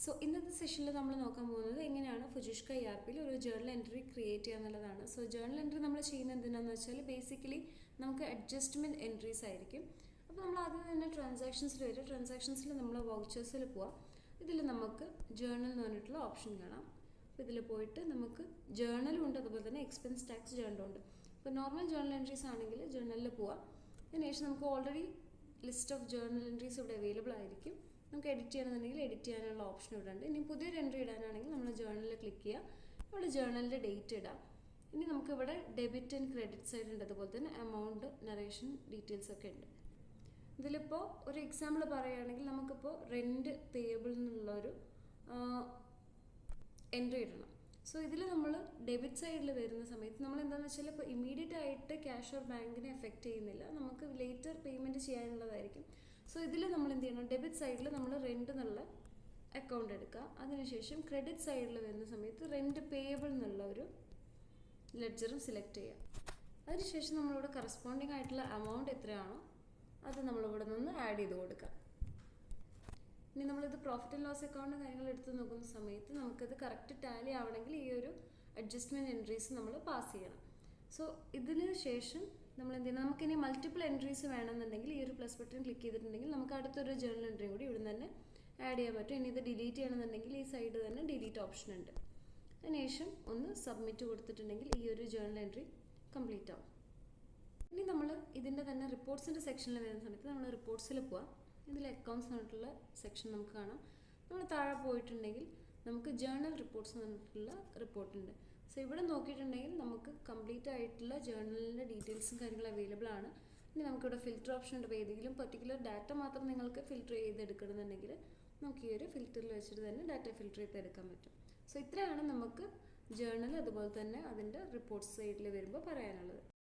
So ഇന്നത്തെ സെഷനിൽ നമ്മൾ നോക്കാൻ പോകുന്നത് എങ്ങനെയാണ് ഫുജിഷ്ക ERPയിൽ ഒരു ജേർണൽ എൻട്രി ക്രിയേറ്റ് ചെയ്യുക എന്നുള്ളതാണ്. സോ ജേർണൽ എൻട്രി നമ്മൾ ചെയ്യുന്നത് എന്തിനാണെന്ന് വെച്ചാൽ ബേസിക്കലി നമുക്ക് അഡ്ജസ്റ്റ്മെൻറ്റ് എൻട്രീസ് ആയിരിക്കും. അപ്പോൾ നമ്മൾ ആദ്യം തന്നെ ട്രാൻസാക്ഷൻസിൽ വരും. ട്രാൻസാക്ഷൻസിൽ നമ്മൾ വൗച്ചേഴ്സിൽ പോവാം. ഇതിൽ നമുക്ക് ജേർണൽ എന്ന് പറഞ്ഞിട്ടുള്ള ഓപ്ഷൻ കാണാം. അപ്പോൾ ഇതിൽ പോയിട്ട് നമുക്ക് ജേർണലും ഉണ്ട്, അതുപോലെ തന്നെ എക്സ്പെൻസ് ടാക്സ് ജേർണലും ഉണ്ട്. ഇപ്പോൾ നോർമൽ ജേർണൽ എൻട്രീസ് ആണെങ്കിൽ ജേർണലിൽ പോവാം. അതിനുശേഷം നമുക്ക് already list of journal entries ഇവിടെ അവൈലബിൾ ആയിരിക്കും. നമുക്ക് എഡിറ്റ് ചെയ്യണമെന്നുണ്ടെങ്കിൽ എഡിറ്റ് ചെയ്യാനുള്ള ഓപ്ഷൻ ഇവിടെ ഉണ്ട്. ഇനി പുതിയൊരു എൻട്രി ഇടാനാണെങ്കിൽ നമ്മൾ ജേർണലിൽ ക്ലിക്ക് ചെയ്യുക. ഇവിടെ ജേർണലിൻ്റെ ഡേറ്റ് ഇടാം. ഇനി നമുക്കിവിടെ ഡെബിറ്റ് ആൻഡ് ക്രെഡിറ്റ് സൈഡ് ഉണ്ട്, അതുപോലെ തന്നെ എമൗണ്ട്, നറേഷൻ ഡീറ്റെയിൽസ് ഒക്കെ ഉണ്ട്. ഇതിലിപ്പോൾ ഒരു എക്സാമ്പിൾ പറയുകയാണെങ്കിൽ നമുക്കിപ്പോൾ റെൻറ്റ് പേയബിൾ എന്നുള്ളൊരു എൻട്രി ഇടണം. സോ ഇതിൽ നമ്മൾ ഡെബിറ്റ് സൈഡിൽ വരുന്ന സമയത്ത് നമ്മൾ എന്താണെന്ന് വെച്ചാൽ ഇപ്പോൾ ഇമ്മീഡിയറ്റ് ആയിട്ട് ക്യാഷ് ഓർ ബാങ്കിനെ എഫക്റ്റ് ചെയ്യുന്നില്ല, നമുക്ക് ലേറ്റർ പേയ്മെൻറ്റ് ചെയ്യാനുള്ളതായിരിക്കും. സോ ഇതിൽ നമ്മൾ എന്ത് ചെയ്യണം, ഡെബിറ്റ് സൈഡിൽ നമ്മൾ റെൻറ്റ് എന്നുള്ള അക്കൗണ്ട് എടുക്കുക. അതിനുശേഷം ക്രെഡിറ്റ് സൈഡിൽ വരുന്ന സമയത്ത് റെൻറ്റ് പേയബിൾ എന്നുള്ള ഒരു ലെഡ്ജറും സെലക്ട് ചെയ്യുക. അതിനുശേഷം നമ്മളിവിടെ കറസ്പോണ്ടിങ് ആയിട്ടുള്ള എമൗണ്ട് എത്രയാണോ അത് നമ്മളിവിടെ നിന്ന് ആഡ് ചെയ്ത് കൊടുക്കുക. ഇനി നമ്മളിത് പ്രോഫിറ്റ് ആൻഡ് ലോസ് അക്കൗണ്ട് കാര്യങ്ങൾ എടുത്ത് നോക്കുന്ന സമയത്ത് നമുക്കത് കറക്റ്റ് ടാലി ആവണമെങ്കിൽ ഈ ഒരു അഡ്ജസ്റ്റ്മെൻറ്റ് എൻട്രീസ് നമ്മൾ പാസ് ചെയ്യണം. സോ ഇതിന് ശേഷം നമ്മൾ എന്ത് ചെയ്യണം, നമുക്കിനി മൾട്ടിപ്പിൾ എൻട്രീസ് വേണമെന്നുണ്ടെങ്കിൽ ഈ ഒരു പ്ലസ് ബട്ടൺ ക്ലിക്ക് ചെയ്തിട്ടുണ്ടെങ്കിൽ നമുക്ക് അടുത്തൊരു ജേർണൽ എൻട്രിയും കൂടി ഇവിടെ നിന്ന് തന്നെ ആഡ് ചെയ്യാൻ പറ്റും. ഇനി ഇത് ഡിലീറ്റ് ചെയ്യണമെന്നുണ്ടെങ്കിൽ ഈ സൈഡ് തന്നെ ഡിലീറ്റ് ഓപ്ഷൻ ഉണ്ട്. അതിനുശേഷം ഒന്ന് സബ്മിറ്റ് കൊടുത്തിട്ടുണ്ടെങ്കിൽ ഈ ഒരു ജേർണൽ എൻട്രി കംപ്ലീറ്റ് ആവും. ഇനി നമ്മൾ ഇതിൻ്റെ തന്നെ റിപ്പോർട്ട്സിൻ്റെ സെക്ഷനിൽ വരുന്ന സമയത്ത് നമ്മൾ റിപ്പോർട്ട്സിൽ പോവാം. ഇതിൽ അക്കൗണ്ട്സ് പറഞ്ഞിട്ടുള്ള സെക്ഷൻ നമുക്ക് കാണാം. നമ്മൾ താഴെ പോയിട്ടുണ്ടെങ്കിൽ നമുക്ക് ജേർണൽ റിപ്പോർട്ട്സ് പറഞ്ഞിട്ടുള്ള റിപ്പോർട്ടുണ്ട്. സോ ഇവിടെ നോക്കിയിട്ടുണ്ടെങ്കിൽ നമുക്ക് കംപ്ലീറ്റ് ആയിട്ടുള്ള ജേർണലിൻ്റെ ഡീറ്റെയിൽസും കാര്യങ്ങളും അവൈലബിൾ ആണ്. ഇനി നമുക്കിവിടെ ഫിൽറ്റർ ഓപ്ഷൻ ഉണ്ട്. അപ്പോൾ ഏതെങ്കിലും പെർട്ടിക്കുലർ ഡാറ്റ മാത്രം നിങ്ങൾക്ക് ഫിൽറ്റർ ചെയ്തെടുക്കണമെന്നുണ്ടെങ്കിൽ നമുക്ക് ഈ ഒരു ഫിൽറ്ററിൽ വെച്ചിട്ട് തന്നെ ഡാറ്റ ഫിൽറ്റർ ചെയ്തെടുക്കാൻ പറ്റും. സോ ഇത്രയാണ് നമുക്ക് ജേർണൽ അതുപോലെ തന്നെ അതിൻ്റെ റിപ്പോർട്ട്സ് സൈഡിൽ വരുമ്പോൾ പറയാനുള്ളത്.